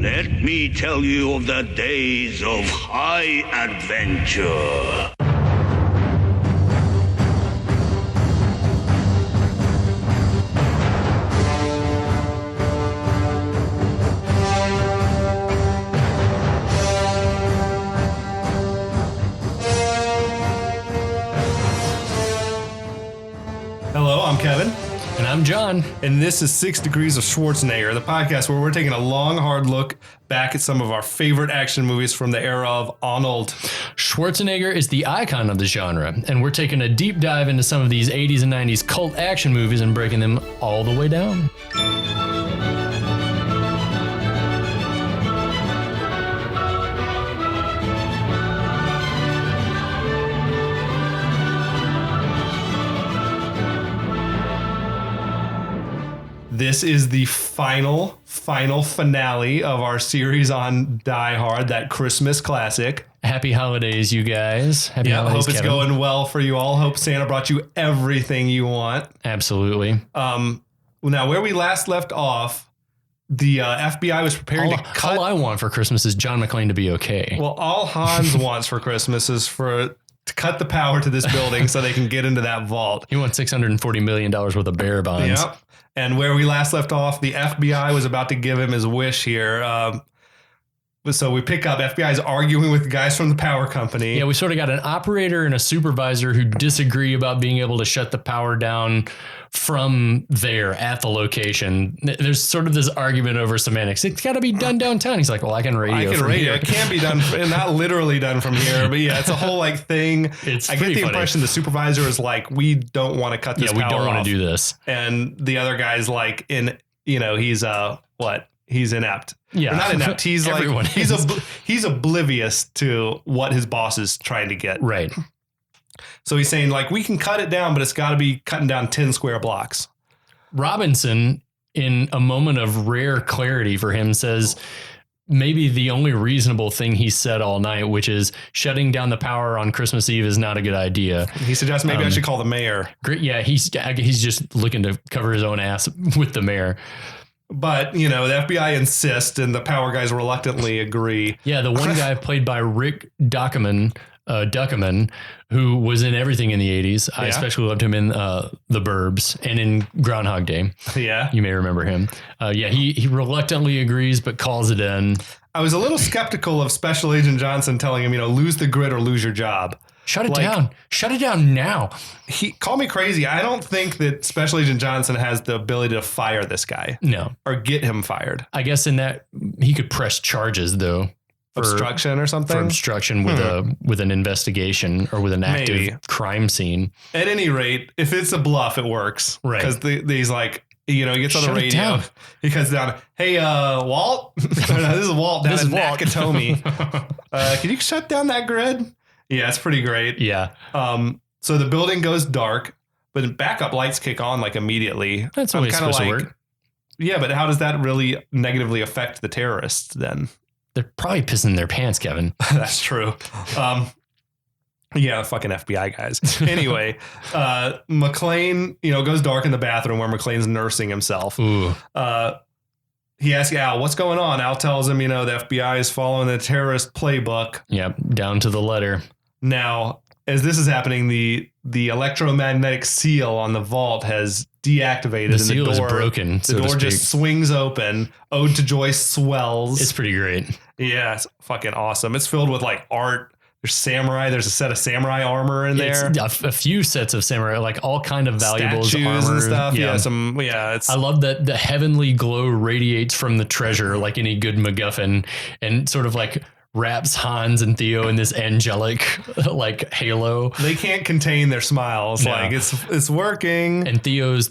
Let me tell you of the days of high adventure. Hello, I'm Kevin. And I'm John. And this is 6 Degrees of Schwarzenegger, the podcast where we're taking a long, hard look back at some of our favorite action movies from the era of Arnold. Schwarzenegger is the icon of the genre, and we're taking a deep dive into some of these 80s and 90s cult action movies and breaking them all the way down. This is the final finale of our series on Die Hard, that Christmas classic. Happy holidays, you guys. Happy holidays, hope it's Kevin. going well for you all. Hope Santa brought you everything you want. Absolutely. Now, where we last left off, the FBI was preparing to cut... All I want for Christmas is John McClane to be okay. Well, all Hans wants for Christmas is to cut the power to this building so they can get into that vault. He wants $640 million worth of bearer bonds. Yep. And where we last left off, the FBI was about to give him his wish here. So we pick up, FBI's arguing with guys from the power company. Yeah, we sort of got an operator and a supervisor who disagree about being able to shut the power down from there at the location. There's sort of this argument over semantics. It's got to be done downtown. He's like, well, I can radio from here. It can't be done, not literally done from here, but yeah, it's a whole thing. I get the impression the supervisor is like, we don't want to cut this power off. Yeah, we don't want to do this. And the other guy's like, he's He's inept. Yeah. Or not inept. He's like, he's oblivious to what his boss is trying to get. Right. So he's saying like, we can cut it down, but it's got to be cutting down 10 square blocks. Robinson, in a moment of rare clarity for him, says maybe the only reasonable thing he said all night, which is shutting down the power on Christmas Eve is not a good idea. He suggests maybe I should call the mayor. Yeah. He's just looking to cover his own ass with the mayor. But, the FBI insists and the power guys reluctantly agree. Yeah, the one guy played by Rick Duckerman, who was in everything in the 80s. I especially loved him in The Burbs and in Groundhog Day. Yeah. You may remember him. He reluctantly agrees, but calls it in. I was a little skeptical of Special Agent Johnson telling him, lose the grid or lose your job. Shut it down. Shut it down now. Call me crazy. I don't think that Special Agent Johnson has the ability to fire this guy. No. Or get him fired. I guess in that he could press charges, though. Obstruction or something? For obstruction with an investigation or with an active crime scene. At any rate, if it's a bluff, it works. Right. Because he's like, he gets on the radio. He comes down. Hey, Walt. This is Walt down in Nakatomi. Can you shut down that grid? Yeah, it's pretty great. Yeah. So the building goes dark, but backup lights kick on like immediately. That's always supposed to work. Yeah, but how does that really negatively affect the terrorists then? They're probably pissing their pants, Kevin. That's true. Yeah, fucking FBI guys. Anyway, McClane, goes dark in the bathroom where McClane's nursing himself. Ooh. He asks Al, what's going on? Al tells him, the FBI is following the terrorist playbook. Yep, down to the letter. Now, as this is happening, the electromagnetic seal on the vault has deactivated. The seal is broken. The door just swings open. Ode to Joy swells. It's pretty great. Yeah, it's fucking awesome. It's filled with like art. There's samurai. There's a set of samurai armor in there. A few sets of samurai, like all kind of valuables, statues armor and stuff. Yeah. I love that the heavenly glow radiates from the treasure, like any good MacGuffin, and sort of like wraps Hans and Theo in this angelic like halo. They can't contain their smiles. No. Like it's working. And Theo's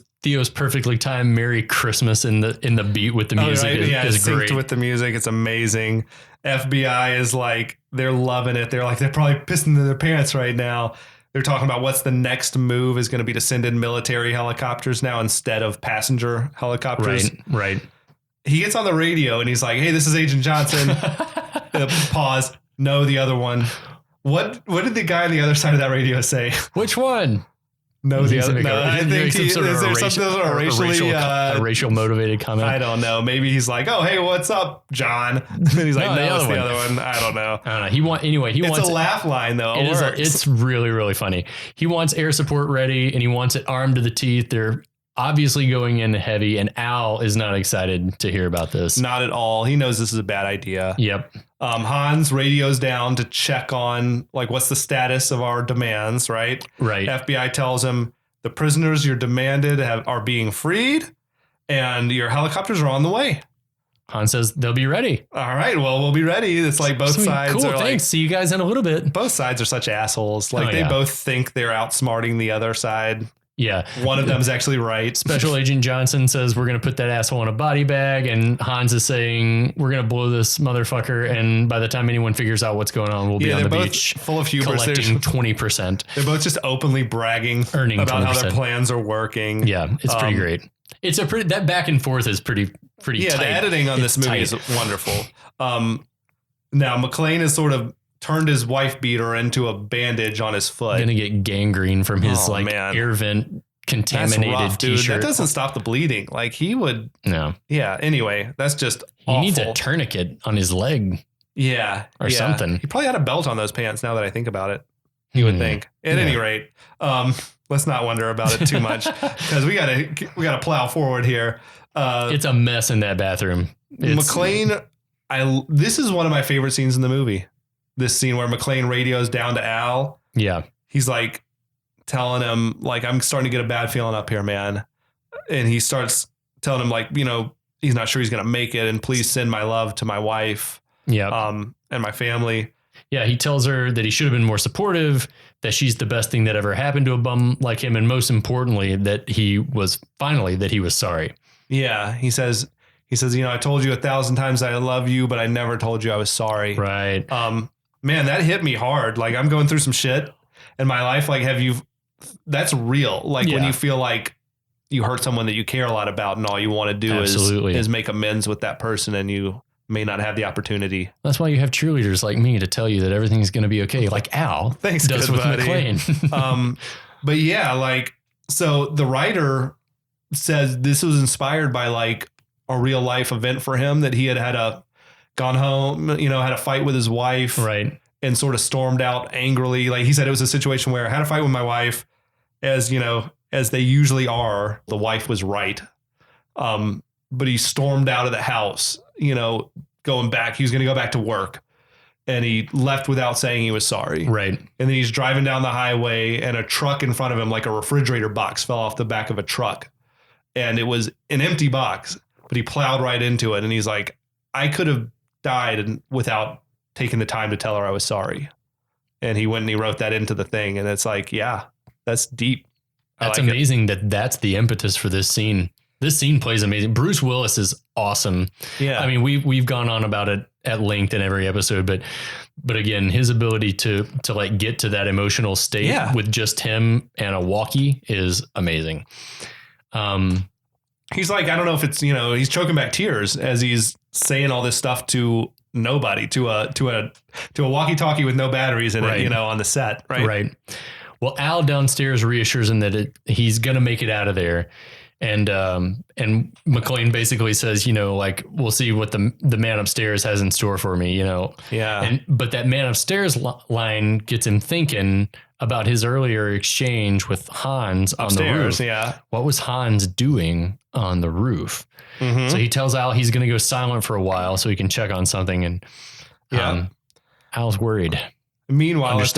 perfectly timed "Merry Christmas" in the beat with the music is synced great. with the music. It's amazing. FBI is like, they're loving it. They're probably pissing their pants right now. They're talking about what's the next move is going to be to send in military helicopters now instead of passenger helicopters. Right. He gets on the radio and he's like, hey, this is Agent Johnson. Pause. No, the other one. What did the guy on the other side of that radio say? Which one? No, the other. No, I think some sort of a racial motivated comment. I don't know. Maybe he's like, "Oh, hey, what's up, John?" And he's like, "No, it's the other one." I don't know. He wants it's a laugh line though. It's really, really funny. He wants air support ready, and he wants it armed to the teeth. They're obviously going in heavy, and Al is not excited to hear about this. Not at all. He knows this is a bad idea. Yep. Hans radios down to check on like what's the status of our demands, right? Right. FBI tells him the prisoners you're demanded are being freed and your helicopters are on the way. Hans says they'll be ready. All right, well, we'll be ready. It's like both sides cool, are thanks. like, See you guys in a little bit. Both sides are such assholes. Like they both think they're outsmarting the other side. Yeah. One of them is actually right. Special Agent Johnson says we're going to put that asshole in a body bag. And Hans is saying we're going to blow this motherfucker. And by the time anyone figures out what's going on, we'll be on the beach full of hubris. Collecting 20%. They're both just openly bragging earning about 20%. how their plans are working. Yeah, it's pretty great. It's that back and forth is pretty yeah, tight. The editing on this movie is wonderful. Now McClane has sort of turned his wife beater into a bandage on his foot. Gonna get gangrene from his air vent contaminated rough, t-shirt. That doesn't stop the bleeding. Like he would. No. Yeah. Anyway, that's just he needs a tourniquet on his leg. Yeah. Or something. He probably had a belt on those pants now that I think about it. He would think. At any rate, let's not wonder about it too much because we gotta plow forward here. It's a mess in that bathroom. McClane, this is one of my favorite scenes in the movie. This scene where McClane radios down to Al. Yeah. He's like telling him like, I'm starting to get a bad feeling up here, man. And he starts telling him like, he's not sure he's going to make it. And please send my love to my wife. Yeah. And my family. Yeah. He tells her that he should have been more supportive, that she's the best thing that ever happened to a bum like him. And most importantly, that he was sorry. Yeah. He says, I told you 1,000 times I love you, but I never told you I was sorry. Right. Man, that hit me hard. Like I'm going through some shit in my life. Like, that's real. Like when you feel like you hurt someone that you care a lot about and all you want to do is make amends with that person and you may not have the opportunity. That's why you have cheerleaders like me to tell you that everything's going to be okay. Like Al does with McClane. But yeah, so the writer says this was inspired by like a real life event for him that he had gone home, had a fight with his wife. Right. And sort of stormed out angrily. Like he said, it was a situation where I had a fight with my wife as they usually are. The wife was right. But he stormed out of the house, going back. He was going to go back to work and he left without saying he was sorry. Right. And then he's driving down the highway and a truck in front of him, like a refrigerator box, fell off the back of a truck. And it was an empty box, but he plowed right into it. And he's like, I could have died without taking the time to tell her I was sorry. And he went and he wrote that into the thing. And it's like, yeah, that's deep. That's amazing that's the impetus for this scene. This scene plays amazing. Bruce Willis is awesome. Yeah. I mean, we've gone on about it at length in every episode, but again, his ability to like get to that emotional state with just him and a walkie is amazing. He's like, I don't know if it's, he's choking back tears as he's saying all this stuff to nobody, to a walkie-talkie with no batteries in it, on the set. Right. Right. Well, Al downstairs reassures him that he's going to make it out of there. And McClane basically says, we'll see what the man upstairs has in store for me, Yeah. But that man upstairs line gets him thinking about his earlier exchange with Hans upstairs, on the roof. Yeah. What was Hans doing on the roof? Mm-hmm. So he tells Al he's going to go silent for a while so he can check on something. And Al's worried. Meanwhile, at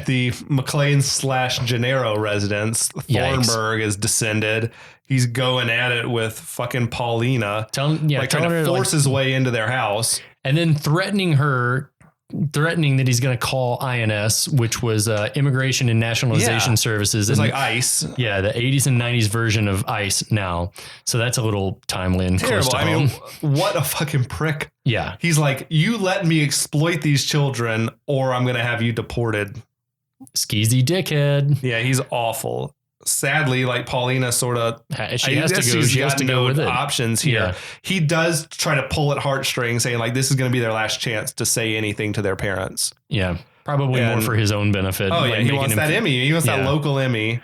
the McClane / Gennaro residence, Thornburg has descended. He's going at it with fucking Paulina, trying to force his way into their house. And then threatening that he's going to call INS, which was Immigration and Nationalization Services. It's like ICE. Yeah, the 80s and 90s version of ICE now. So that's a little timely and close to home. What a fucking prick. Yeah. He's like, you let me exploit these children or I'm going to have you deported. Skeezy dickhead. Yeah, he's awful. Sadly, like Paulina sort of, she has to go with it. Options here. Yeah. He does try to pull at heartstrings, saying like this is going to be their last chance to say anything to their parents. Yeah, probably more for his own benefit. Oh yeah, he wants that Emmy. He wants that local Emmy.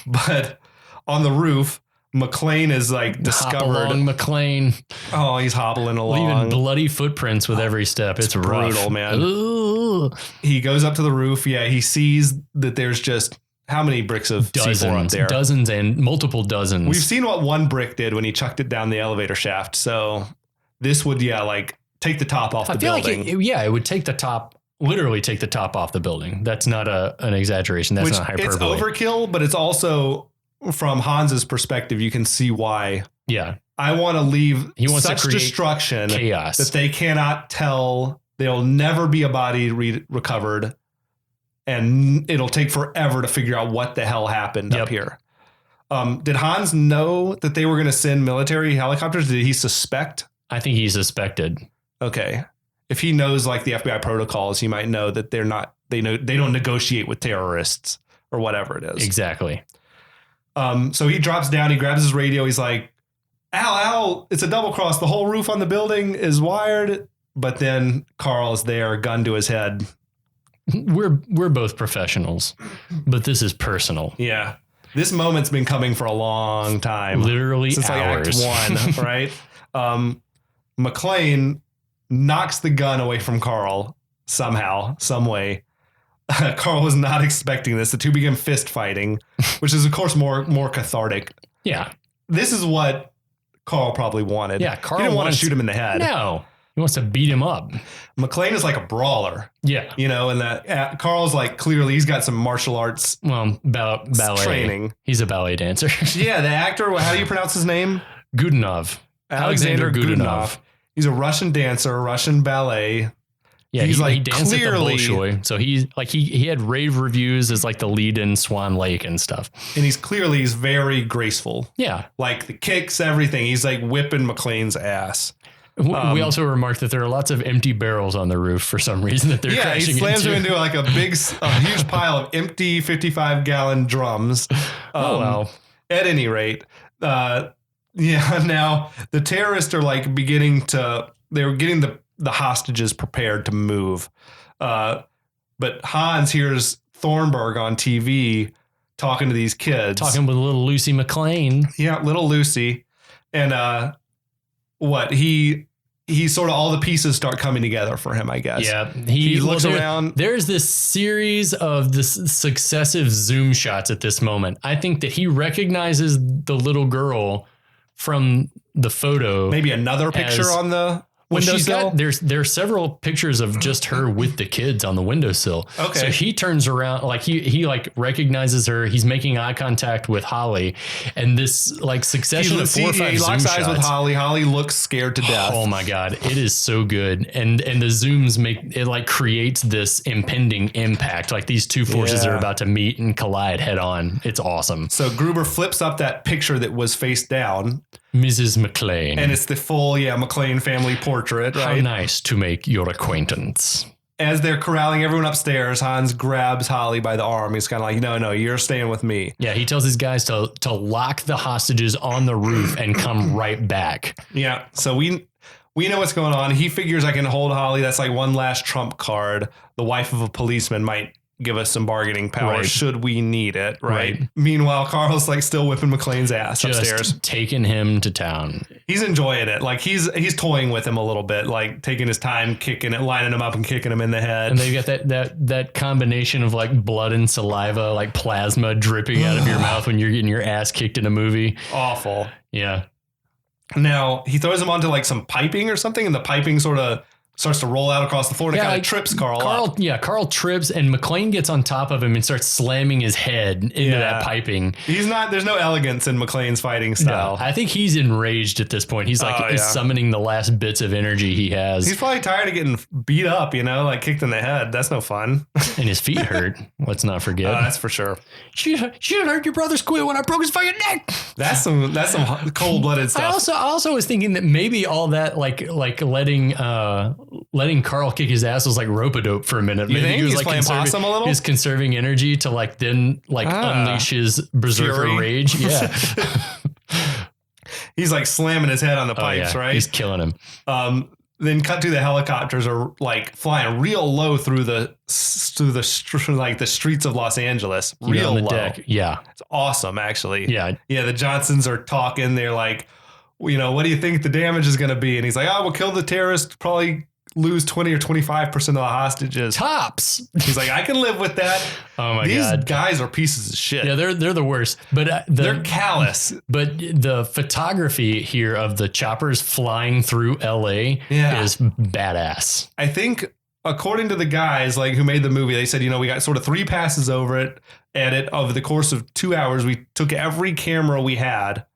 But on the roof, McClane is like discovered. Hop along, McClane. Oh, he's hobbling along. Leaving bloody footprints with every step. It's brutal, rough. man. Ooh. He goes up to the roof. Yeah, he sees that there's just how many bricks of C4 up there? Dozens and multiple dozens. We've seen what one brick did when he chucked it down the elevator shaft. So this would, like take the top off the building. It would take the top. Literally take the top off the building. That's not an exaggeration. That's not hyperbole. It's overkill, but it's also from Hans's perspective, you can see why. Yeah. I want to leave He wants such to create destruction chaos that they cannot tell. There'll never be a body recovered. And it'll take forever to figure out what the hell happened up here. Did Hans know that they were going to send military helicopters? Did he suspect? I think he suspected. Okay. If he knows like the FBI protocols, he might know that they don't negotiate with terrorists or whatever it is. Exactly. So he drops down, he grabs his radio. He's like, Al, it's a double cross. The whole roof on the building is wired. But then Karl is there, gun to his head. We're both professionals, but this is personal. Yeah. This moment's been coming for a long time. Literally since hours. Like Act 1, right? McClane knocks the gun away from Karl somehow, some way. Karl was not expecting this. The two begin fist fighting, which is, of course, more cathartic. Yeah. This is what Karl probably wanted. Yeah, Karl he didn't want to shoot him in the head. No. He wants to beat him up. McClane is like a brawler. Yeah. And that Karl's like clearly he's got some martial arts ballet training. He's a ballet dancer. Yeah, the actor, how do you pronounce his name? Godunov. Alexander Godunov. He's a Russian dancer, Russian ballet. Yeah, he's he danced at the Bolshoi. So he's like he had rave reviews as like the lead in Swan Lake and stuff. And he's very graceful. Yeah. Like the kicks, everything. He's like whipping McClane's ass. We also remarked that there are lots of empty barrels on the roof for some reason that they're crashing he slams into. him into like a huge pile of empty 55-gallon drums. Wow. At any rate, now the terrorists are like they were getting the hostages prepared to move. But Hans hears Thornburg on TV talking to these kids. Talking with little Lucy McClane. Yeah, little Lucy. And he sort of all the pieces start coming together for him, I guess. Yeah. He looks around. There's this series of successive zoom shots at this moment. I think that he recognizes the little girl from the photo. Maybe another picture on the windowsill. There are several pictures of just her with the kids on the windowsill. Okay. So he turns around, like he like recognizes her. He's making eye contact with Holly, and this like succession of 4 or 5 he zoom locks shots. eyes with Holly. Holly looks scared to death. Oh my God. It is so good. And the zooms creates this impending impact. Like these two forces are about to meet and collide head on. It's awesome. So Gruber flips up that picture that was face down. Mrs. McClane. And it's the full, McClane family portrait, right? How nice to make your acquaintance. As they're corralling everyone upstairs, Hans grabs Holly by the arm. He's kind of like, no, you're staying with me. Yeah, he tells his guys to lock the hostages on the roof and come right back. Yeah, so we know what's going on. He figures I can hold Holly. That's like one last trump card. The wife of a policeman might give us some bargaining power should we need it, right? Meanwhile, Karl's like still whipping McClane's ass upstairs. Taking him to town. He's enjoying it. Like he's toying with him a little bit, like taking his time, kicking it, lining him up and kicking him in the head. And they've got that combination of like blood and saliva, like plasma dripping out of your mouth when you're getting your ass kicked in a movie. Awful. Yeah. Now he throws him onto like some piping or something, and the piping sort of starts to roll out across the floor and it kind of trips Karl up. Yeah, Karl trips and McClane gets on top of him and starts slamming his head into that piping. There's no elegance in McClane's fighting style. No, I think he's enraged at this point. He's like summoning the last bits of energy he has. He's probably tired of getting beat up, like kicked in the head. That's no fun. And his feet hurt. Let's not forget. That's for sure. She hurt your brother's squeal when I broke his fucking neck. That's some cold-blooded stuff. I also was thinking that maybe all that like letting Karl kick his ass was like rope-a-dope for a minute. You Maybe think he was he's like playing possum a little? He's conserving energy to like then like unleash his berserker Fury. rage. Yeah. He's like slamming his head on the pipes, right? He's killing him. Then cut to the helicopters are like flying real low through the streets of Los Angeles. Real on the low. deck. Yeah. It's awesome, actually. Yeah. Yeah. The Johnsons are talking. They're like, you know, what do you think the damage is going to be? And he's like, oh, we'll kill the terrorists, probably lose 20 or 25% of the hostages. Tops. He's like, I can live with that. Oh my These God. guys are pieces of shit. Yeah, they're the worst. But they're callous. But the photography here of the choppers flying through LA is badass. I think according to the guys like who made the movie, they said, you know, we got sort of 3 passes over over the course of 2 hours. We took every camera we had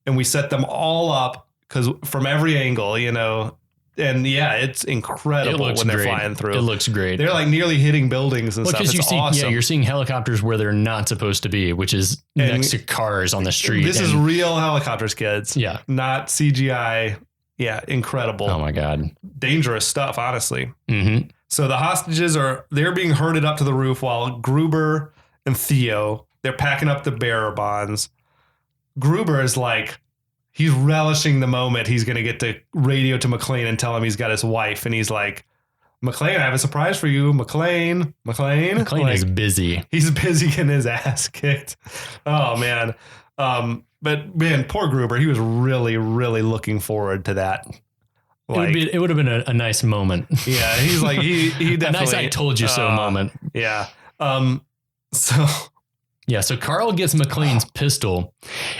and we set them all up because from every angle, you know. And yeah, it's incredible when they're flying through. It looks great. They're like nearly hitting buildings and stuff. It's awesome. Yeah, you're seeing helicopters where they're not supposed to be, which is next to cars on the street. This is real helicopters, kids. Yeah. Not CGI. Yeah, incredible. Oh my God. Dangerous stuff, honestly. Mm-hmm. So the hostages they're being herded up to the roof while Gruber and Theo, they're packing up the bearer bonds. Gruber is like, he's relishing the moment he's going to get to radio to McClane and tell him he's got his wife. And he's like, McClane, I have a surprise for you. McClane like, is busy. He's busy getting his ass kicked. Oh, man. But, man, poor Gruber. He was really, really looking forward to that. Like, it would have been a nice moment. Yeah, he's like, he definitely. A nice I told you so moment. Yeah. So Karl gets McClane's pistol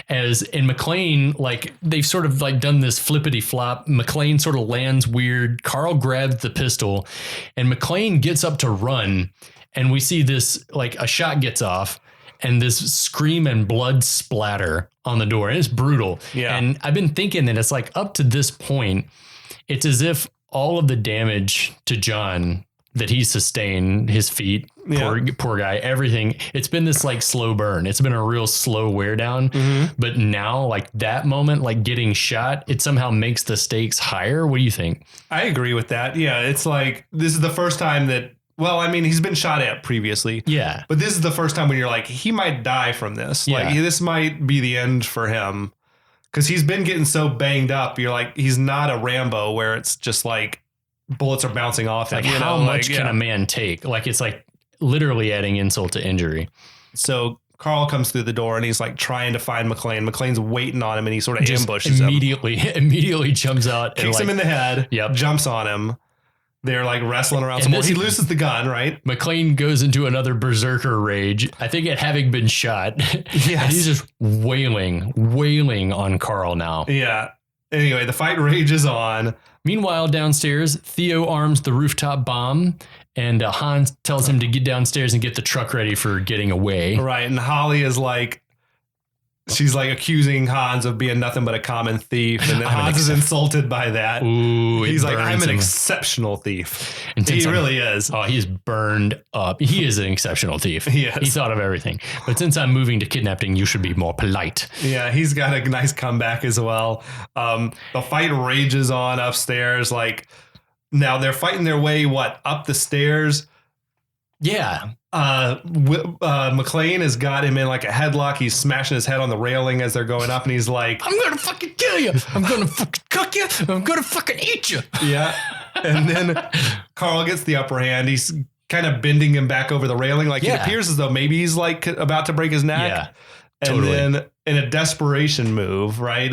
in McClane, like they've sort of like done this flippity flop. McClane sort of lands weird. Karl grabs the pistol and McClane gets up to run. And we see this, like a shot gets off and this scream and blood splatter on the door. And it's brutal. Yeah. And I've been thinking that it's like up to this point, it's as if all of the damage to John that he sustained, his feet, poor guy, everything. It's been this like slow burn. It's been a real slow wear down. Mm-hmm. But now like that moment, like getting shot, it somehow makes the stakes higher. What do you think? I agree with that. Yeah. It's like, this is the first time that, well, I mean, he's been shot at previously. Yeah. But this is the first time when you're like, he might die from this. Yeah. Like this might be the end for him. Cause he's been getting so banged up. You're like, he's not a Rambo where it's just like, bullets are bouncing off him. Like how much can a man take? Like it's like literally adding insult to injury. So Karl comes through the door and he's like trying to find McClane. McClane's waiting on him and he sort of ambushes him. Immediately jumps out. Kicks him in the head. Yep. Jumps on him. They're like wrestling around some more. He loses the gun, right? McClane goes into another berserker rage. I think at having been shot. Yes. And he's just wailing on Karl now. Yeah. Anyway, the fight rages on. Meanwhile, downstairs, Theo arms the rooftop bomb, and Hans tells him to get downstairs and get the truck ready for getting away. Right, and Holly is like, she's like accusing Hans of being nothing but a common thief, and then Hans is insulted by that. Ooh, he's like, I'm an exceptional thief. And he really is. Oh, he's burned up. He is an exceptional thief. Yes. He thought of everything. But since I'm moving to kidnapping, you should be more polite. Yeah, he's got a nice comeback as well. The fight rages on upstairs. Like, now they're fighting their way, up the stairs? Yeah. McClane has got him in like a headlock. He's smashing his head on the railing as they're going up, and he's like, I'm gonna fucking kill you. I'm gonna fucking cook you. I'm gonna fucking eat you. Yeah. And then Karl gets the upper hand. He's kind of bending him back over the railing. Like, it appears as though maybe he's like about to break his neck. Yeah. And then in a desperation move, right?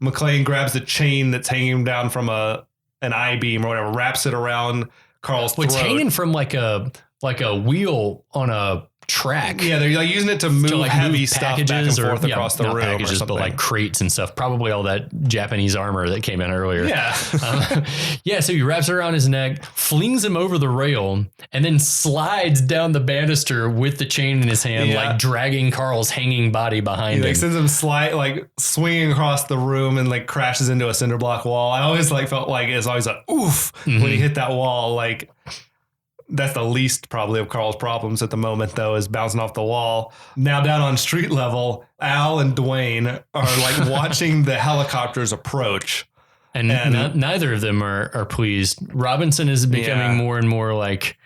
McClane grabs the chain that's hanging down from an I-beam or whatever, wraps it around Karl's throat. It's hanging from like a wheel on a track. Yeah, they're like using it to move heavy stuff back and forth across the room. Packages, or something. but like crates and stuff. Probably all that Japanese armor that came in earlier. Yeah. So he wraps it around his neck, flings him over the rail, and then slides down the banister with the chain in his hand, like dragging Karl's hanging body behind him. Like sends him swinging across the room and like crashes into a cinder block wall. I always felt like it's always a oof when he hit that wall. Like, that's the least probably of Karl's problems at the moment, though, is bouncing off the wall. Now down on street level, Al and Dwayne are like watching the helicopters approach. And neither of them are pleased. Robinson is becoming more and more like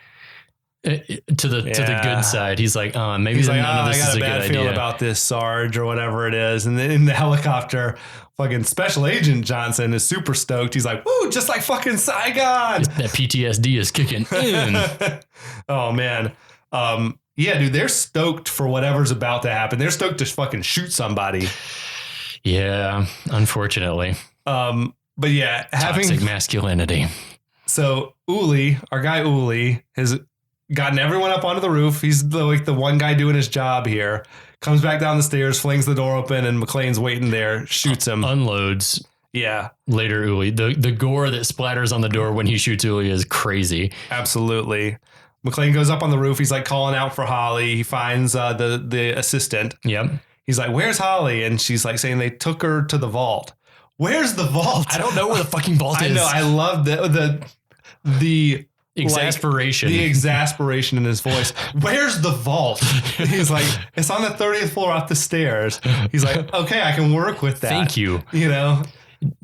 to the good side. He's like, maybe he's none like, of this I got is a a bad good feeling idea. about this, Sarge, or whatever it is. And then in the helicopter, fucking Special Agent Johnson is super stoked. He's like, woo, just like fucking Saigon. That PTSD is kicking in. Oh, man. Yeah, dude, they're stoked for whatever's about to happen. They're stoked to fucking shoot somebody. Yeah, unfortunately. But yeah, Toxic masculinity. So Uli, our guy Uli, has gotten everyone up onto the roof. He's like the one guy doing his job here. Comes back down the stairs, flings the door open, and McClane's waiting there, shoots him. Unloads. Yeah. Later, Uli. The gore that splatters on the door when he shoots Uli is crazy. Absolutely. McClane goes up on the roof. He's like calling out for Holly. He finds the assistant. Yep. He's like, where's Holly? And she's like saying they took her to the vault. Where's the vault? I don't know where the fucking vault is. I know. I love the exasperation. The exasperation in his voice. Where's the vault? He's like, it's on the 30th floor off the stairs. He's like, okay, I can work with that. Thank you. You know?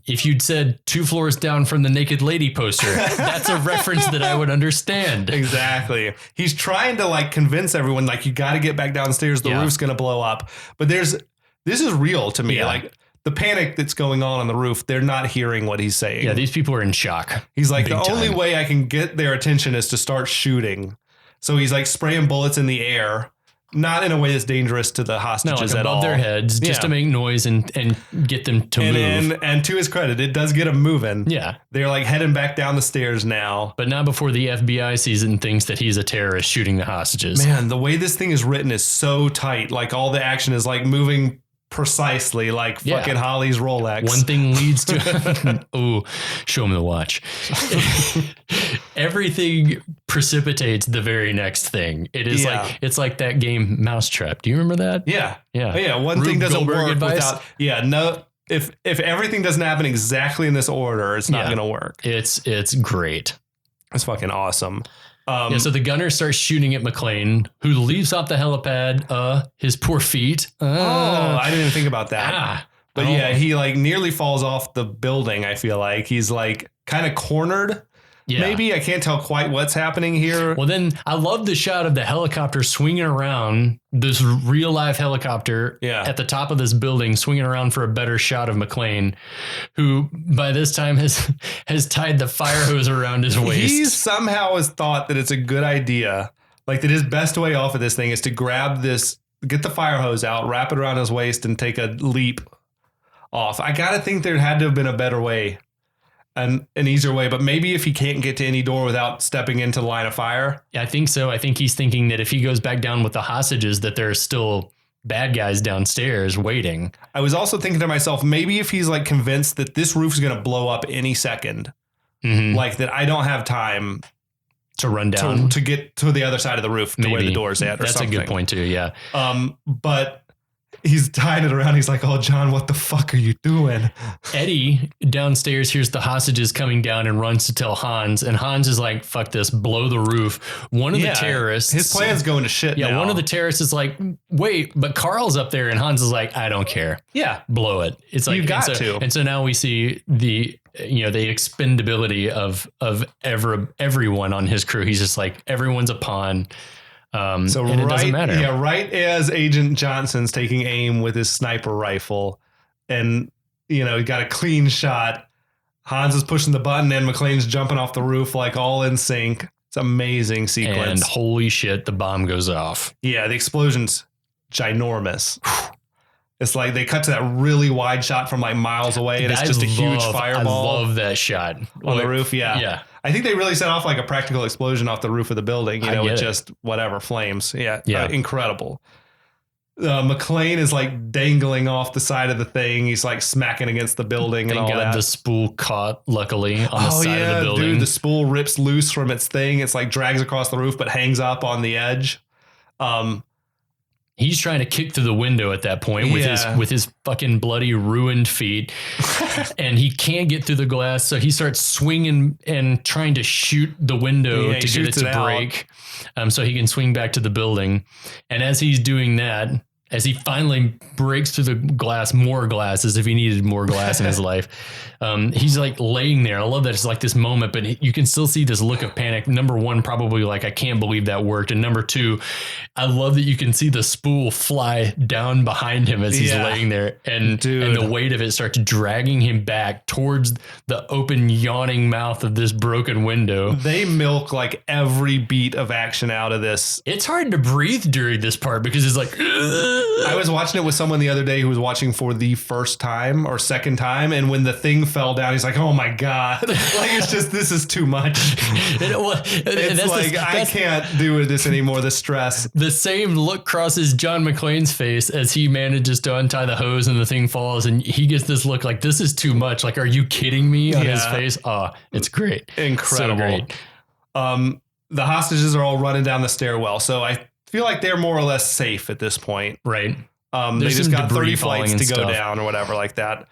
If you'd said 2 floors down from the naked lady poster, that's a reference that I would understand. Exactly. He's trying to like convince everyone, like, you got to get back downstairs. The roof's going to blow up. But this is real to me. Yeah. Like the panic that's going on the roof, they're not hearing what he's saying. Yeah, these people are in shock. He's like, Big the only time. way I can get their attention is to start shooting. So he's like spraying bullets in the air, not in a way that's dangerous to the hostages at all. Above their heads, just to make noise and get them to move. And to his credit, it does get them moving. Yeah. They're like heading back down the stairs now. But not before the FBI sees it and thinks that he's a terrorist shooting the hostages. Man, the way this thing is written is so tight. Like all the action is like moving precisely, like fucking Holly's Rolex. One thing leads to oh, show him the watch. Everything precipitates the very next thing. It is like it's like that game Mousetrap. Do you remember that? Yeah. Yeah. Yeah. One Rube thing doesn't Goldberg work advice? without no. If everything doesn't happen exactly in this order, it's not gonna work. It's great. It's fucking awesome. So the gunner starts shooting at McClane, who leaves off the helipad. His poor feet. I didn't even think about that. But he like nearly falls off the building. I feel like he's like kind of cornered. Yeah. Maybe I can't tell quite what's happening here. Well, then I love the shot of the helicopter swinging around, this real life helicopter at the top of this building, swinging around for a better shot of McClane, who by this time has tied the fire hose around his waist. He somehow has thought that it's a good idea, like that his best way off of this thing is to grab this, get the fire hose out, wrap it around his waist, and take a leap off. I got to think there had to have been a better way. An easier way, but maybe if he can't get to any door without stepping into the line of fire. I think so. I think he's thinking that if he goes back down with the hostages, that there's still bad guys downstairs waiting. I was also thinking to myself, maybe if he's like convinced that this roof is going to blow up any second, like that I don't have time to run down to get to the other side of the roof to where the door's at. Or That's something. a good point too. Yeah. But he's tying it around. He's like, oh, John, what the fuck are you doing? Eddie downstairs hears the hostages coming down and runs to tell Hans. And Hans is like, fuck this, blow the roof. One of the terrorists. His plan's going to shit now. One of the terrorists is like, wait, but Karl's up there. And Hans is like, I don't care. Yeah. Blow it. It's like, you got to. And so now we see the expendability of everyone on his crew. He's just like, everyone's a pawn. And it doesn't matter. Yeah, right as Agent Johnson's taking aim with his sniper rifle, and he got a clean shot. Hans is pushing the button, and McClane's jumping off the roof like all in sync. It's an amazing sequence. And holy shit, the bomb goes off. Yeah, the explosion's ginormous. It's like they cut to that really wide shot from like miles away, and it's just a huge fireball. I love that shot on the roof. Yeah. Yeah. I think they really set off like a practical explosion off the roof of the building, with just whatever flames. Yeah. Incredible. McClane is like dangling off the side of the thing. He's like smacking against the building and all that. Thank God the spool caught, luckily, on the side of the building. Dude, the spool rips loose from its thing. It's like drags across the roof, but hangs up on the edge. He's trying to kick through the window at that point with his fucking bloody ruined feet, and he can't get through the glass. So he starts swinging and trying to shoot the window to get it to break, so he can swing back to the building. And as he's doing that, as he finally breaks through the glass, more glass, as if he needed more glass in his life. He's like laying there. I love that it's like this moment, but you can still see this look of panic. Number one, probably like, I can't believe that worked. And number two, I love that you can see the spool fly down behind him as he's laying there. And the weight of it starts dragging him back towards the open, yawning mouth of this broken window. They milk like every beat of action out of this. It's hard to breathe during this part because it's like, I was watching it with someone the other day who was watching for the first time or second time. And when the thing fell down, he's like, oh my God. Like, it's just, this is too much. It's like, I can't do this anymore. The stress. The same look crosses John McClane's face as he manages to untie the hose and the thing falls. And he gets this look like, this is too much. Like, are you kidding me on his face? Oh, it's great. Incredible. So great. The hostages are all running down the stairwell. So I feel like they're more or less safe at this point. Right. They just got 30 flights to go down or whatever like that.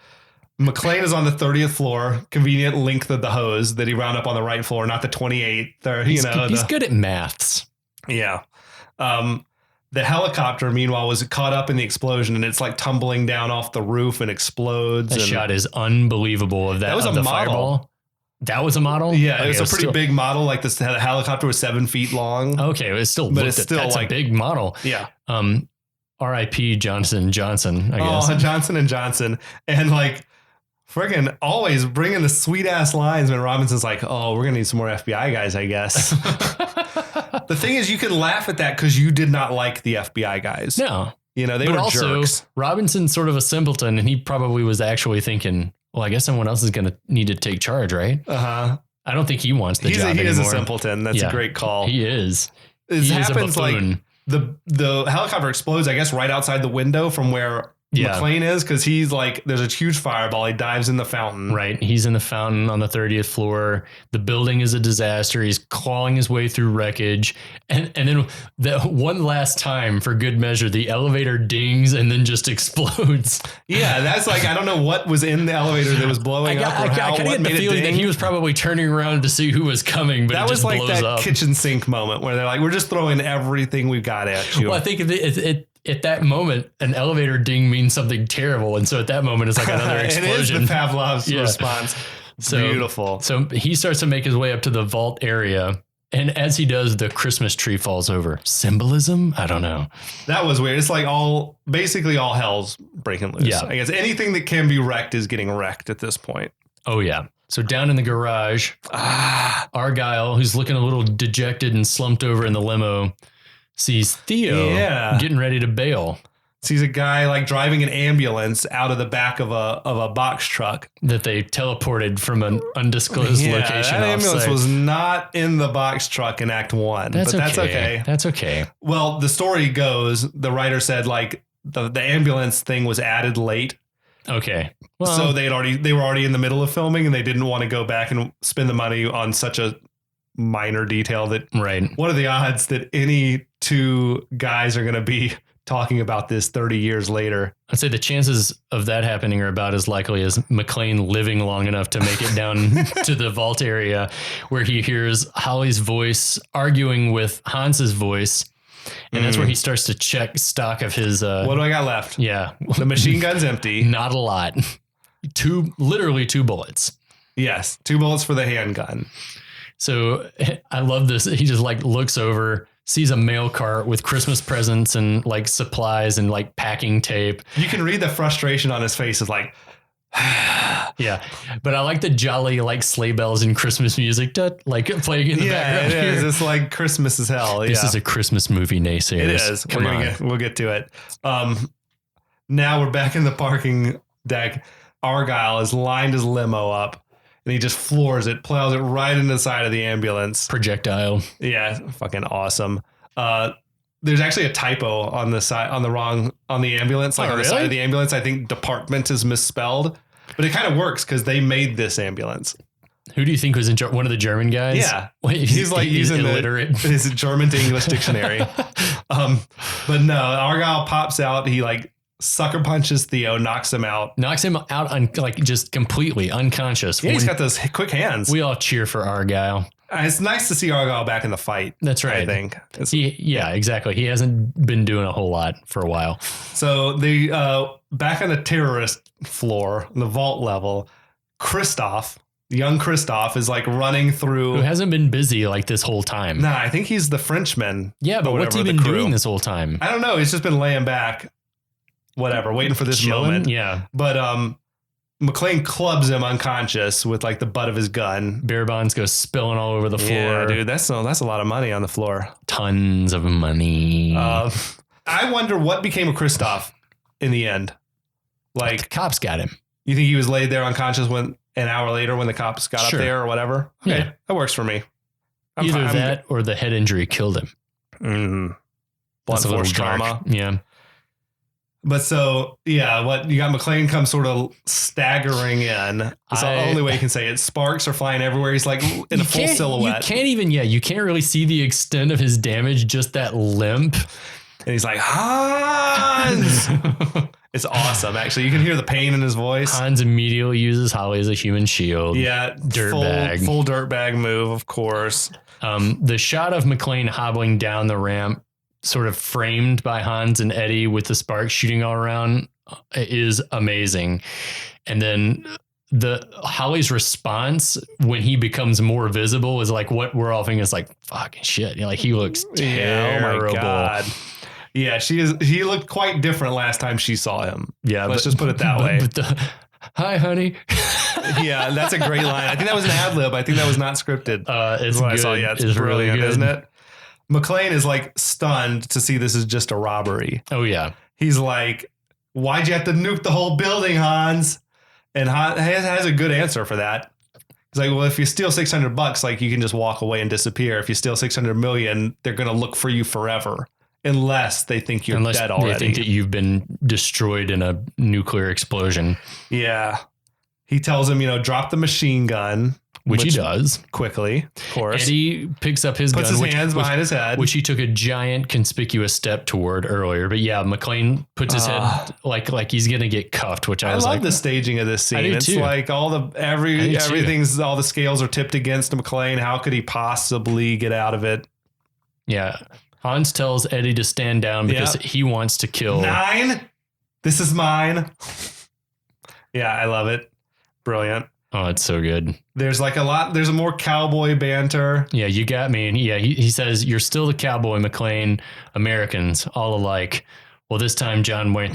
McClane is on the 30th floor, convenient length of the hose that he wound up on the right floor, not the 28th. He's good at maths. Yeah. The helicopter, meanwhile, was caught up in the explosion and it's like tumbling down off the roof and explodes. That shot is unbelievable of that. That was a model. Fireball. That was a model? Yeah, it was a pretty big model. Like this helicopter was 7 feet long. Okay, it was still, but it's still that's like a big model. Yeah. R.I.P. Johnson, I guess. Oh, Johnson & Johnson. And like, friggin' always bringing the sweet ass lines when Robinson's like, oh, we're going to need some more FBI guys, I guess. The thing is, you can laugh at that because you did not like the FBI guys. No. They were also jerks. Robinson's sort of a simpleton, and he probably was actually thinking, well, I guess someone else is going to need to take charge, right? Uh-huh. I don't think he wants the job anymore. He is a simpleton. That's a great call. He is. It happens like the helicopter explodes, I guess, right outside the window from where McClane is, because he's like, there's a huge fireball. He dives in the fountain. Right. He's in the fountain on the 30th floor. The building is a disaster. He's clawing his way through wreckage. And then the one last time, for good measure, the elevator dings and then just explodes. Yeah, that's like, I don't know what was in the elevator that was blowing up. I kind of get the feeling that he was probably turning around to see who was coming, but that was like that kitchen sink moment where they're like, we're just throwing everything we've got at you. Well, I think at that moment, an elevator ding means something terrible. And so at that moment, it's like another explosion. It is the Pavlov's response. Beautiful. So he starts to make his way up to the vault area. And as he does, the Christmas tree falls over. Symbolism? I don't know. That was weird. It's like basically all hell's breaking loose. Yeah. I guess anything that can be wrecked is getting wrecked at this point. Oh, yeah. So down in the garage, Argyle, who's looking a little dejected and slumped over in the limo, sees Theo getting ready to bail. Sees a guy like driving an ambulance out of the back of a box truck that they teleported from an undisclosed location. That ambulance was not in the box truck in Act 1, that's okay. That's okay. Well, the story goes, the writer said like the ambulance thing was added late. Okay. Well, so they were already in the middle of filming and they didn't want to go back and spend the money on such a minor detail that what are the odds that any two guys are going to be talking about this 30 years later? I'd say the chances of that happening are about as likely as McClane living long enough to make it down to the vault area where he hears Holly's voice arguing with Hans's voice. And that's where he starts to check stock of his... what do I got left? Yeah. The machine gun's empty. Not a lot. Literally 2 bullets. Yes. 2 bullets for the handgun. So I love this. He just like looks over, sees a mail cart with Christmas presents and like supplies and like packing tape. You can read the frustration on his face. Is like, yeah. But I like the jolly like sleigh bells and Christmas music like playing in the background. It is. It's like Christmas as hell. This is a Christmas movie, naysayers. It is. We'll get to it. Now we're back in the parking deck. Argyle has lined his limo up. And he just floors it, plows it right into the side of the ambulance. Projectile. Yeah, fucking awesome. There's actually a typo on the side, on the ambulance, like on the side of the ambulance. I think department is misspelled, but it kind of works because they made this ambulance. Who do you think was in one of the German guys? Yeah, he's like using his German to English dictionary. But no, Argyle pops out. He like sucker punches Theo, knocks him out like just completely unconscious. Yeah, he's got those quick hands. We all cheer for Argyle. It's nice to see Argyle back in the fight. That's right. I think. Exactly. He hasn't been doing a whole lot for a while. So the back on the terrorist floor, the vault level, young Christoph is like running through. Who hasn't been busy like this whole time. Nah, I think he's the Frenchman. Yeah, but what's he been doing this whole time? I don't know. He's just been laying back, waiting for this moment. Yeah. But McClane clubs him unconscious with like the butt of his gun. Beer bonds go spilling all over the floor. Yeah, dude, that's a lot of money on the floor. Tons of money. I wonder what became of Christoph in the end. Like the cops got him. You think he was laid there unconscious an hour later when the cops got up there or whatever? Okay, yeah, that works for me. Either that or the head injury killed him. Mm-hmm. Blunt force trauma. Yeah. But so, yeah, what you got McClane comes sort of staggering in. It's the only way you can say it. Sparks are flying everywhere. He's like in a full silhouette. You can't really see the extent of his damage, just that limp. And he's like, Hans! It's awesome, actually. You can hear the pain in his voice. Hans immediately uses Holly as a human shield. Yeah. Dirtbag. Full dirtbag move, of course. The shot of McClane hobbling down the ramp, sort of framed by Hans and Eddie with the sparks shooting all around, is amazing. And then Holly's response when he becomes more visible is like what we're all thinking is like, fucking shit. Like he looks terrible. Oh my God. Yeah, he looked quite different last time she saw him. Yeah, let's just put it that way. Hi, honey. Yeah, that's a great line. I think that was an ad lib. I think that was not scripted. It's good. I saw. Yeah, it's brilliant, really isn't it? McClane is like stunned to see this is just a robbery. Oh, yeah. He's like, why'd you have to nuke the whole building, Hans? And Hans has a good answer for that. He's like, well, if you steal $600, like you can just walk away and disappear. If you steal 600 million, they're going to look for you forever. Unless they think you're dead already. They think that you've been destroyed in a nuclear explosion. Yeah. He tells him, drop the machine gun. Which he does. Quickly, of course. Eddie picks up his gun. Puts his hands behind his head. Which he took a giant conspicuous step toward earlier. But yeah, McClane puts his head like he's going to get cuffed, which I was like. I love the staging of this scene. It's too. like all the scales are tipped against McClane. How could he possibly get out of it? Yeah. Hans tells Eddie to stand down because he wants to kill. 9. This is mine. Yeah, I love it. Brilliant. Oh, it's so good. There's a more cowboy banter. Yeah, you got me. And yeah, he says, you're still the cowboy, McClane. Americans, all alike. Well, this time John Wayne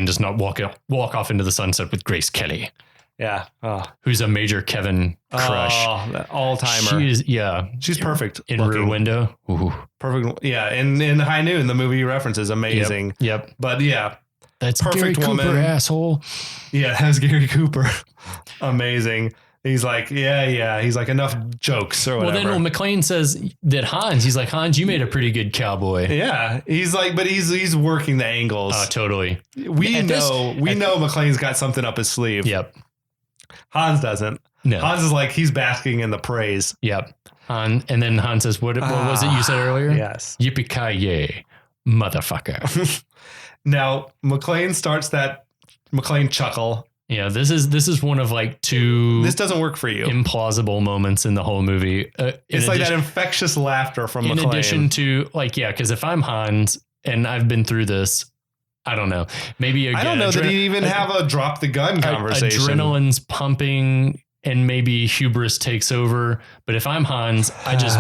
does not walk off into the sunset with Grace Kelly. Yeah. Oh. Who's a major Kevin crush. Oh, all-timer. She's perfect. In Rear Window. Ooh. Perfect. Yeah. In High Noon, the movie references, amazing. Yep. But yeah. That's perfect Gary woman. Cooper, asshole. Yeah, that's Gary Cooper. Amazing. He's like, yeah. He's like, enough jokes or whatever. Well, then McClane says that he's like, Hans, you made a pretty good cowboy. Yeah. He's like, but he's working the angles. Totally. We know McClane's got something up his sleeve. Yep. Hans doesn't. No. Hans is like, he's basking in the praise. Yep. And then Hans says, what was it you said earlier? Yes. Yippee-ki-yay, motherfucker. Now, McClane starts that McClane chuckle. Yeah, this is one of like two. This doesn't work for you. Implausible moments in the whole movie. It's like that infectious laughter from McClane. In addition to because if I'm Hans and I've been through this, I don't know. Maybe again, I don't know that he even have a drop the gun conversation. Adrenaline's pumping and maybe hubris takes over. But if I'm Hans, I just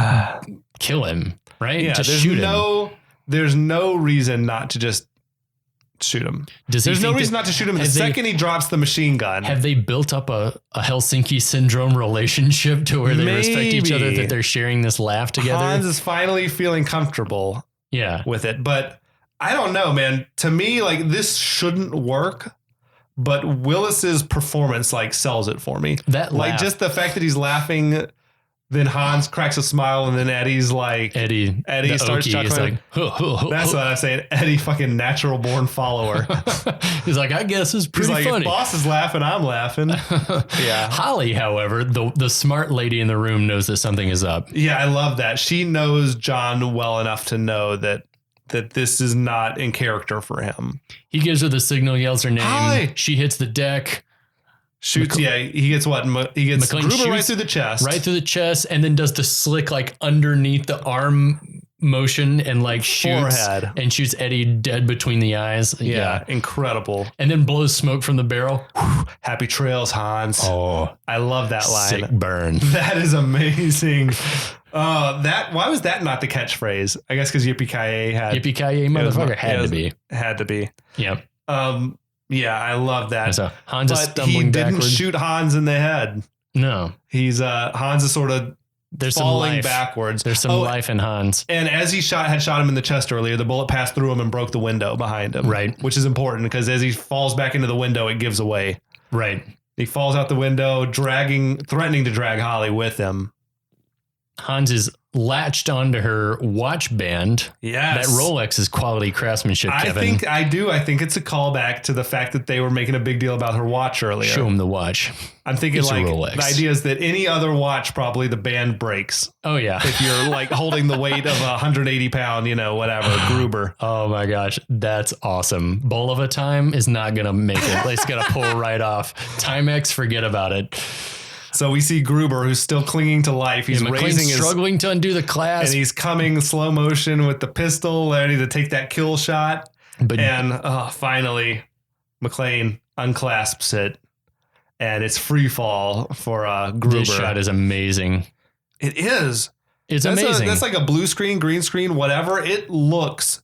kill him, right? Yeah, just shoot him. There's no reason not to just shoot him. There's no reason not to shoot him the second he drops the machine gun. Have they built up a Helsinki syndrome relationship to where they respect each other, that they're sharing this laugh together? Hans is finally feeling comfortable with it. But I don't know, man. To me, like, this shouldn't work. But Willis's performance sells it for me. That laugh. Just the fact that he's laughing. Then Hans cracks a smile, and then Eddie's like, Eddie starts chuckling. That's what I'm saying. Eddie, fucking natural born follower. He's like, I guess it's pretty funny. If boss is laughing, I'm laughing. Yeah. Holly, however, the smart lady in the room knows that something is up. Yeah, I love that. She knows John well enough to know that this is not in character for him. He gives her the signal, yells her name. Holly. She hits the deck. Shoots, he gets what? He gets McClane Gruber right shoots through the chest. Right through the chest, and then does the slick, like, underneath the arm motion and, like, shoots. Forehead. And shoots Eddie dead between the eyes. Yeah, incredible. And then blows smoke from the barrel. Happy trails, Hans. Oh, I love that line. sick burn. That is amazing. Why was that not the catchphrase? I guess because Yippee-ki-yay had... Yippee-ki-yay, motherfucker. Had to be. Had to be. Yep. Yeah, I love that. So Hans is stumbling he didn't backward. shoot Hans in the head. No. He's Hans is sort of There's falling some life. backwards. There's some life in Hans. And as he had shot him in the chest earlier, the bullet passed through him and broke the window behind him. Right. Which is important because as he falls back into the window, it gives away. Right. He falls out the window, threatening to drag Holly with him. Hans is latched onto her watch band. Yes. That Rolex is quality craftsmanship, Kevin. I think it's a callback to the fact that they were making a big deal about her watch earlier. Show him the watch. I'm thinking It's a like Rolex. the idea is that any other watch, probably the band breaks. Oh, yeah. If you're like holding the weight of 180 pound, whatever, Gruber. Oh, my gosh. That's awesome. Bowl of a Time is not going to make it. It's going to pull right off. Timex, forget about it. So we see Gruber, who's still clinging to life. He's raising his... struggling to undo the clasp. And he's coming slow motion with the pistol, ready to take that kill shot. And finally, McClane unclasps it. And it's free fall for Gruber. This shot is amazing. It is. It's amazing. That's like a blue screen, green screen, whatever. It looks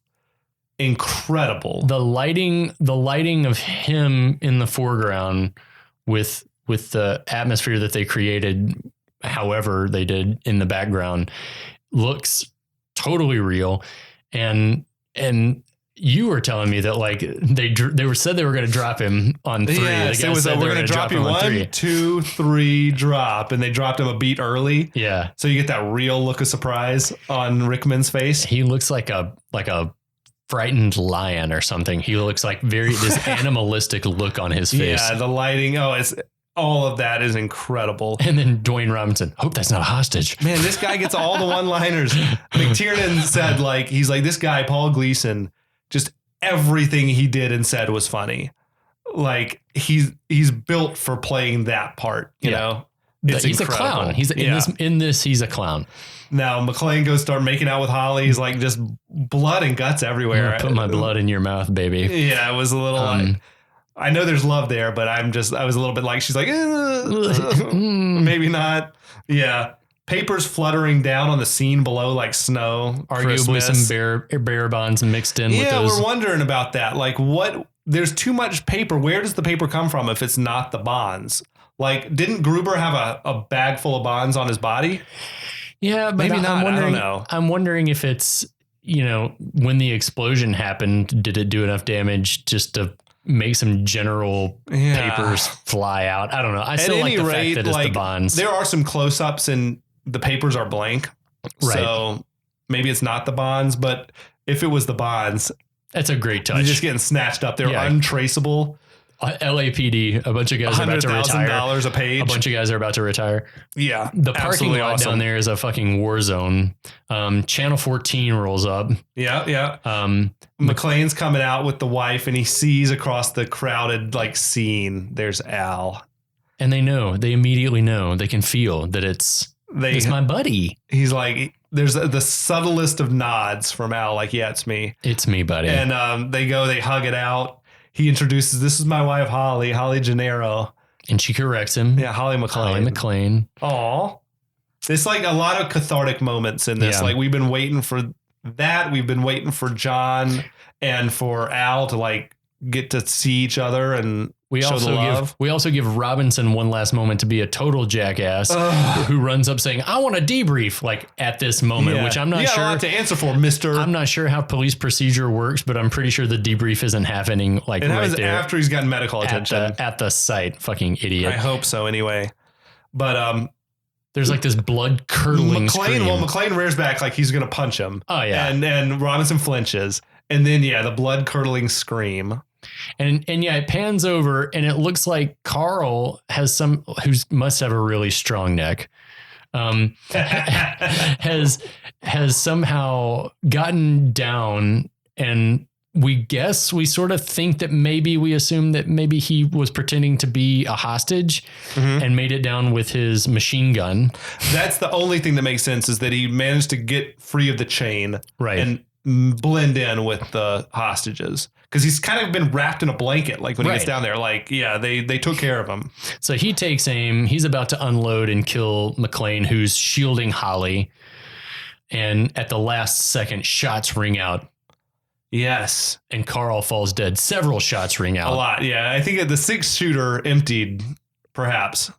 incredible. The lighting of him in the foreground with the atmosphere that they created, however they did in the background, looks totally real. And you were telling me that like they were said they were going to drop him on 3. Yes, it was we're going to drop you 1, 2, 3 drop, and they dropped him a beat early. Yeah, so you get that real look of surprise on Rickman's face. He looks like a frightened lion or something. He looks like this animalistic look on his face. Yeah, the lighting. It's. All of that is incredible. And then Dwayne Robinson, hope that's not a hostage. Man, this guy gets all the one-liners. McTiernan said, he's like, this guy, Paul Gleason, just everything he did and said was funny. Like, he's built for playing that part, you know? It's he's incredible. A clown. He's in this, he's a clown. Now, McClane goes start making out with Holly. He's like, just blood and guts everywhere. Put my blood in your mouth, baby. Yeah, it was a little I know there's love there, but I was a little bit like, she's like, maybe not. Yeah. Papers fluttering down on the scene below like snow. Arguably Christmas. some bear bonds mixed in with those. Yeah, we're wondering about that. Like there's too much paper. Where does the paper come from if it's not the bonds? Like, didn't Gruber have a bag full of bonds on his body? Yeah, but maybe not. I don't know. I'm wondering if it's, when the explosion happened, did it do enough damage just to make some general papers fly out? I don't know. I still like the fact that it's the bonds. There are some close-ups and the papers are blank. Right. So maybe it's not the bonds, but if it was the bonds, that's a great touch. You're just getting snatched up. They're untraceable. LAPD, a bunch of guys are about to retire. $100,000 a page. A bunch of guys are about to retire. Yeah. The parking lot down there is a fucking war zone. Channel 14 rolls up. Yeah. Yeah. McClane's coming out with the wife and he sees across the crowded scene. There's Al. And they immediately know, they can feel that it's my buddy. He's like, there's the subtlest of nods from Al. Like, yeah, it's me. It's me, buddy. And they hug it out. He introduces, this is my wife, Holly Gennaro. And she corrects him. Yeah, Holly McClane. Aw. There's a lot of cathartic moments in this. Yeah. We've been waiting for that. We've been waiting for John and for Al to get to see each other and show the love. We also give Robinson one last moment to be a total jackass who runs up saying, I want a debrief at this moment, which I'm not sure. You got a lot to answer for, mister. I'm not sure how police procedure works, but I'm pretty sure the debrief isn't happening right there. After he's gotten medical attention. At the site. Fucking idiot. I hope so anyway. But there's this blood curdling scream. Well, McClane rears back like he's going to punch him. Oh, yeah. And Robinson flinches. And then, the blood curdling scream. And it pans over and it looks like Karl who must have a really strong neck, has somehow gotten down and we sort of think that we assume that maybe he was pretending to be a hostage and made it down with his machine gun. That's the only thing that makes sense, is that he managed to get free of the chain and blend in with the hostages. Because he's kind of been wrapped in a blanket, like when he gets down there. Like, yeah, they took care of him. So he takes aim. He's about to unload and kill McClane, who's shielding Holly. And at the last second, shots ring out. Yes. And Karl falls dead. Several shots ring out. A lot, yeah. I think the 6-shooter emptied, perhaps.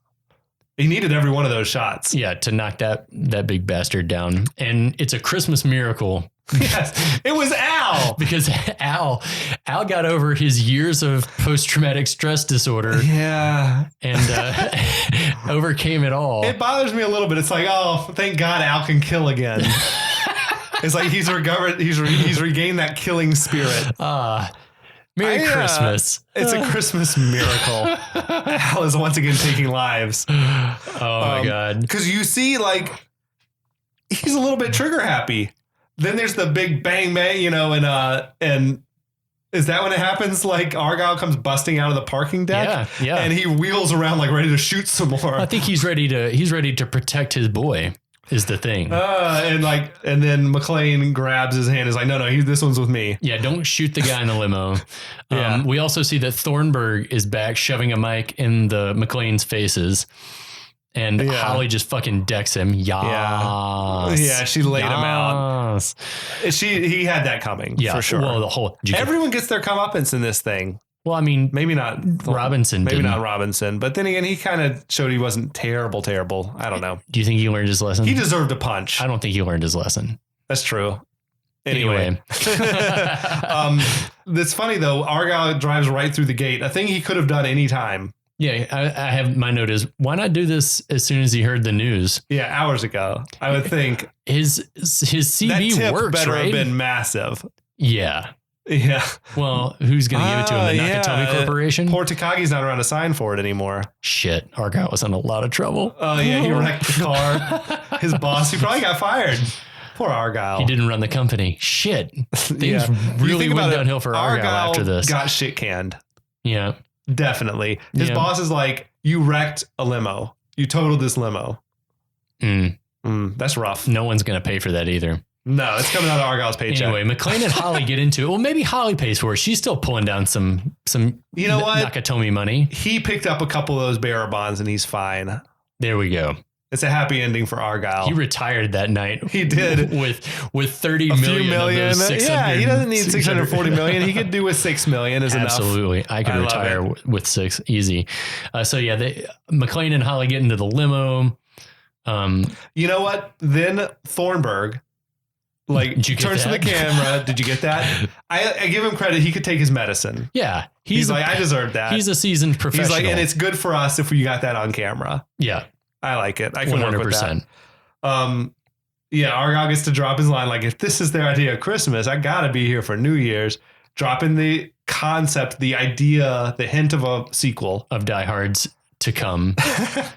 He needed every one of those shots. Yeah, to knock that big bastard down. And it's a Christmas miracle. Yes, it was Al. Because Al got over his years of post-traumatic stress disorder. Yeah. And overcame it all. It bothers me a little bit. It's like, oh, thank God Al can kill again. It's like he's recovered. He's regained that killing spirit. Merry Christmas. It's a Christmas miracle. Al is once again taking lives. Oh my God. Because you see, like, he's a little bit trigger happy. Then there's the big bang bang, and is that when it happens? Like Argyle comes busting out of the parking deck, yeah, and he wheels around like ready to shoot some more. I think he's ready to protect his boy. Is the thing. And then McClane grabs his hand. Is like, no, this one's with me. Yeah, don't shoot the guy in the limo. We also see that Thornburg is back, shoving a mic in the McClane's faces. And Holly just fucking decks him. Yeah, she laid him out. He had that coming, for sure. Well, everyone gets their comeuppance in this thing. Well, I mean, maybe not Robinson. Maybe not Robinson, but then again, he kind of showed he wasn't terrible. I don't know. Do you think he learned his lesson? He deserved a punch. I don't think he learned his lesson. That's true. Anyway. It's funny though. Argyle drives right through the gate. A thing he could have done any time. Yeah, I have my note is, why not do this as soon as he heard the news? Yeah, hours ago. I would think his CV that tip works, better right? have been massive. Yeah. Yeah. Well, who's going to give it to him? The Nakatomi Corporation? Poor Takagi's not around to sign for it anymore. Shit. Argyle was in a lot of trouble. Oh, yeah. He wrecked the car. His boss, he probably got fired. Poor Argyle. He didn't run the company. Shit. Things really went downhill for Argyle after this. Got shit canned. Yeah. Definitely. His boss is like, you wrecked a limo. You totaled this limo. That's rough. No one's going to pay for that either. No, it's coming out of Argyle's paycheck. Anyway, McClane and Holly get into it. Well, maybe Holly pays for it. She's still pulling down some Nakatomi money. He picked up a couple of those bearer bonds and he's fine. There we go. It's a happy ending for Argyle. He retired that night. He did with 30 million. Of those 600, yeah, he doesn't need 640 million. He could do with 6 million is enough. Absolutely. I could retire with 6 easy. McClane and Holly get into the limo. You know what? Then Thornburg turns to the camera. Did you get that? I give him credit. He could take his medicine. Yeah. He's like, I deserved that. He's a seasoned professional. He's like, and it's good for us if we got that on camera. Yeah. I like it. I can 100%. Work with that. Argyle gets to drop his line. Like, if this is their idea of Christmas, I got to be here for New Year's. Dropping the concept, the idea, the hint of a sequel. Of Die Hards to come.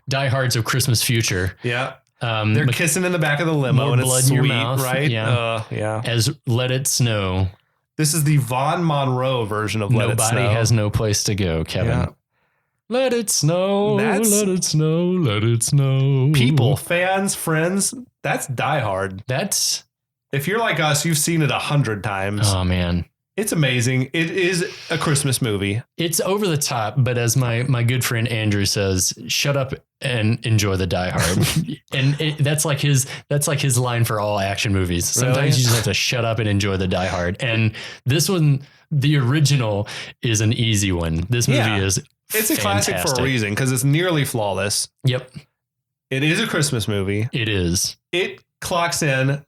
Die Hards of Christmas future. Yeah. They're kissing in the back of the limo and blood it's sweet, in your mouth, right? Yeah. As Let It Snow. This is the Von Monroe version of Let It Snow. Nobody has no place to go, Kevin. Yeah. Let it snow, let it snow, let it snow. People, fans, friends, that's Die Hard. If you're like us, you've seen it 100 times. Oh, man. It's amazing. It is a Christmas movie. It's over the top, but as my good friend Andrew says, shut up and enjoy the Die Hard. And that's like his line for all action movies. Sometimes you just have to shut up and enjoy the Die Hard. And this one, the original, is an easy one. This movie is it's a classic for a reason because it's nearly flawless. Yep. It is a Christmas movie. It is. It clocks in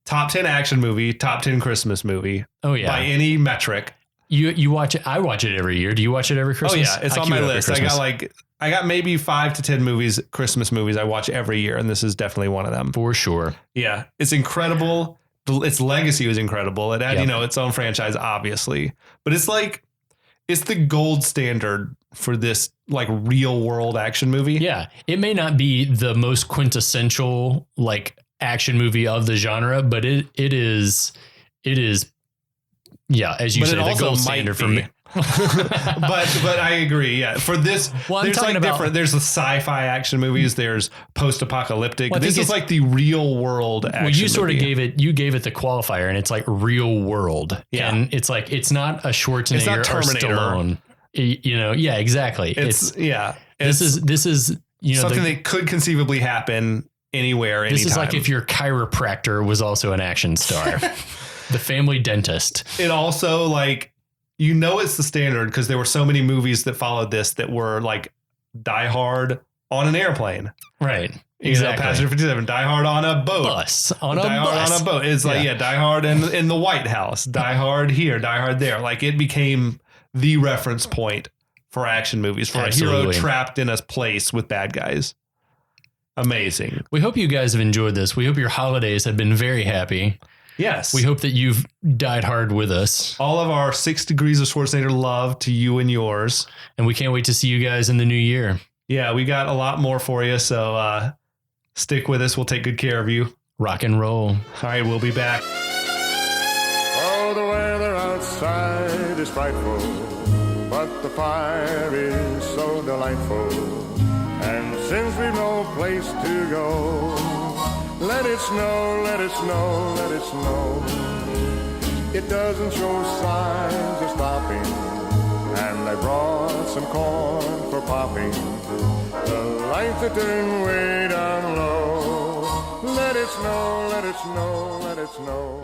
top 10 action movie, top 10 Christmas movie. Oh, yeah. By any metric. You watch it. I watch it every year. Do you watch it every Christmas? Oh, yeah. It's on my list. I got maybe 5 to 10 Christmas movies I watch every year. And this is definitely one of them. For sure. Yeah. It's incredible. Its legacy was incredible. It had, its own franchise, obviously. But it's the gold standard for this real world action movie. Yeah. It may not be the most quintessential action movie of the genre, but it is Yeah, as you But say, it the also gold might standard for be. me. but I agree. Yeah, for this, Well, I'm there's talking like about- different. There's the sci-fi action movies. There's post-apocalyptic. Well, I this think is like the real world action. Well, you sort of movie. gave it the qualifier, and it's like real world. Yeah. And it's like, it's not a Schwarzenegger It's not or Terminator. Stallone. You know, yeah, exactly. It's yeah. This is you know, something that could conceivably happen anywhere. this anytime. is like if your chiropractor was also an action star, the family dentist. It also like, you know, it's the standard because there were so many movies that followed this that were like Die Hard on an airplane. Right. You Exactly. know, Passenger 57, Die Hard on a boat. Bus on a Die Hard bus. on a boat. It's like, Yeah. Die Hard in the White House, Die Hard here, Die Hard there. Like it became the reference point for action movies, for a hero Absolutely. trapped in a place with bad guys. Amazing. We hope you guys have enjoyed this. We hope your holidays have been very happy. Yes. We hope that you've died hard with us, all of our 6 degrees of Schwarzenegger love to you and yours. and we can't wait to see you guys in the new year. Yeah, we got a lot more for you. So stick with us. We'll take good care of you. Rock and roll. All right, we'll be back. Oh, the weather outside is frightful, but the fire is so delightful. And since we've no place to go, let it snow, let it snow, let it snow. It doesn't show signs of stopping, and I brought some corn for popping. The lights are turned way down low. Let it snow, let it snow, let it snow.